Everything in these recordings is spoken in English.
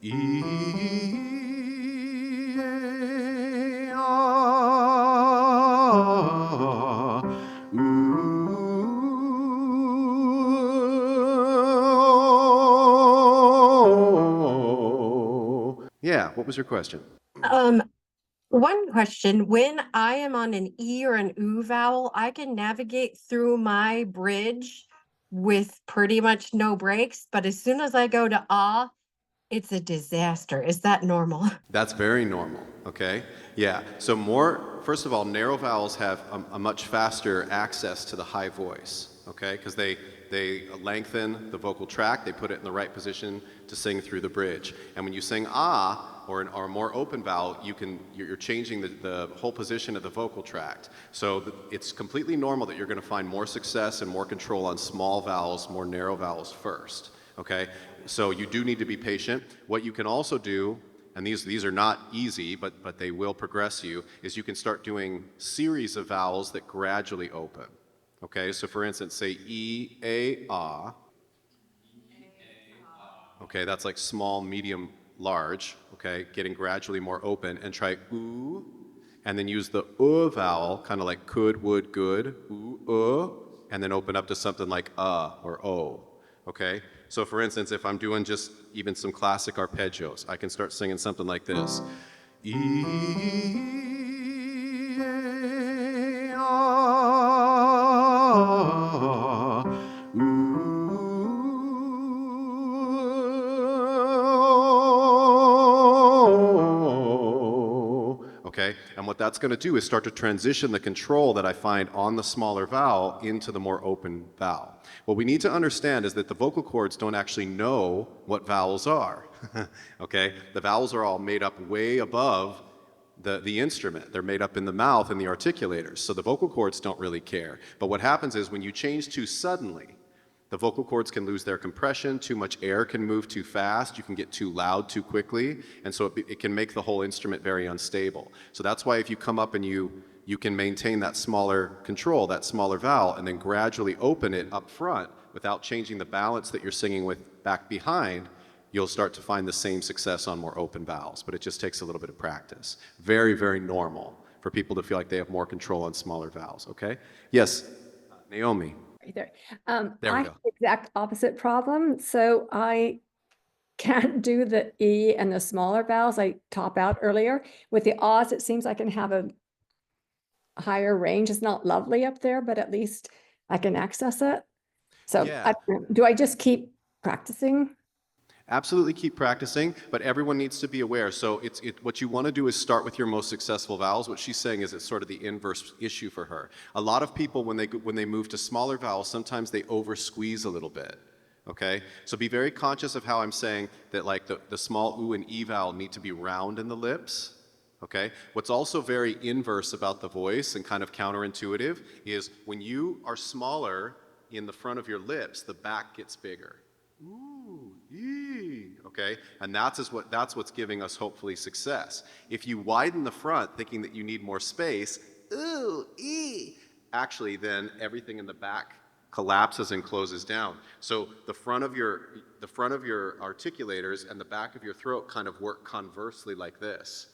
E, A, ah, ooh. Yeah, what was your question? Um, One question, when I am on an E or an oo vowel, I can navigate through my bridge with pretty much no breaks, but as soon as I go to ah, it's a disaster. Is that normal? That's very normal, okay? Yeah, so first of all, narrow vowels have a much faster access to the high voice, okay? Because they lengthen the vocal tract, they put it in the right position to sing through the bridge. And when you sing ah, or a more open vowel, you're changing the whole position of the vocal tract. So it's completely normal that you're gonna find more success and more control on small vowels, more narrow vowels first, okay? So you do need to be patient. What you can also do, and these are not easy, but they will progress you, is you can start doing series of vowels that gradually open. Okay, so for instance, say E, A, ah. Okay, that's like small, medium, large, okay, getting gradually more open, and try oo, and then use the vowel, kind of like could, would, good, ooh, and then open up to something like or o, okay? So for instance, if I'm doing just even some classic arpeggios, I can start singing something like this. E, A, ah, ooh. Okay, and what that's going to do is start to transition the control that I find on the smaller vowel into the more open vowel. What we need to understand is that the vocal cords don't actually know what vowels are. Okay, the vowels are all made up way above the instrument. They're made up in the mouth and the articulators, so the vocal cords don't really care. But what happens is when you change too suddenly, the vocal cords can lose their compression, too much air can move too fast, you can get too loud too quickly, and so it can make the whole instrument very unstable. So that's why if you come up and you can maintain that smaller control, that smaller vowel, and then gradually open it up front without changing the balance that you're singing with back behind, you'll start to find the same success on more open vowels, but it just takes a little bit of practice. Very, very normal for people to feel like they have more control on smaller vowels, okay? Yes, Naomi. Right there. There I we have go. the exact opposite problem. So I can't do the E and the smaller vowels I top out earlier. With the O's, it seems I can have a higher range. It's not lovely up there, but at least I can access it. So Yeah, do I just keep practicing? absolutely keep practicing, but everyone needs to be aware. So what you want to do is start with your most successful vowels. What she's saying is it's sort of the inverse issue for her. A lot of people, when they move to smaller vowels, sometimes they over squeeze a little bit. Okay, so be very conscious of how I'm saying that, like the small oo and e vowel need to be round in the lips. Okay, what's also very inverse about the voice and kind of counterintuitive is when you are smaller in the front of your lips, the back gets bigger. Ooh, ee, okay? And that's what's giving us hopefully success. If you widen the front thinking that you need more space, ooh, ee, actually then everything in the back collapses and closes down. So the front of your articulators and the back of your throat kind of work conversely like this.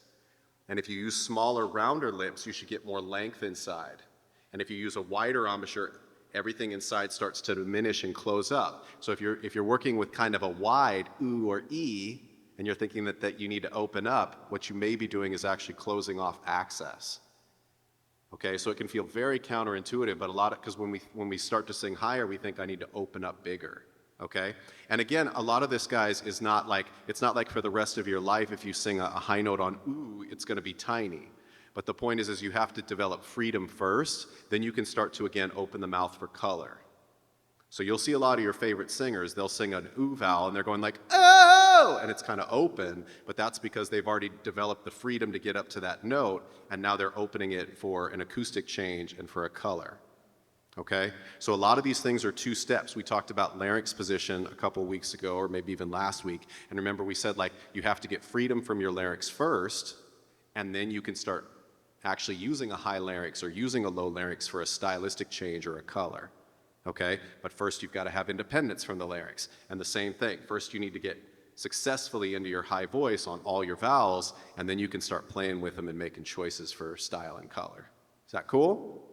And if you use smaller, rounder lips, you should get more length inside. And if you use a wider embouchure, everything inside starts to diminish and close up. So if you're working with kind of a wide oo or e, and you're thinking that you need to open up, what you may be doing is actually closing off access. Okay, so it can feel very counterintuitive, but because when we start to sing higher, we think I need to open up bigger. Okay, and again, a lot of this, guys, is not like it's not like for the rest of your life. If you sing a high note on ooh, it's going to be tiny. But the point is you have to develop freedom first, then you can start to, again, open the mouth for color. So you'll see a lot of your favorite singers, they'll sing an oo vowel and they're going like, oh, and it's kind of open, but that's because they've already developed the freedom to get up to that note, and now they're opening it for an acoustic change and for a color. Okay? So a lot of these things are two steps. We talked about larynx position a couple weeks ago, or maybe even last week, and remember we said, like, you have to get freedom from your larynx first, and then you can start actually using a high larynx or using a low larynx for a stylistic change or a color. Okay? But first you've got to have independence from the larynx. And the same thing. First you need to get successfully into your high voice on all your vowels, and then you can start playing with them and making choices for style and color. Is that cool?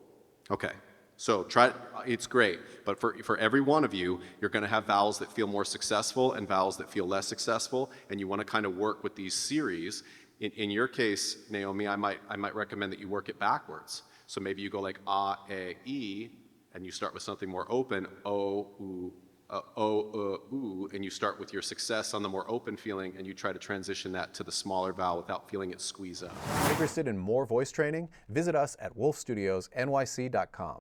Okay. So try, it's great, but for every one of you, you're going to have vowels that feel more successful and vowels that feel less successful, and you want to kind of work with these series. In your case, Naomi, I might recommend that you work it backwards. So maybe you go like ah, e, and you start with something more open, o, u, oo, and you start with your success on the more open feeling, and you try to transition that to the smaller vowel without feeling it squeeze out. Interested in more voice training? Visit us at wolfstudiosnyc.com.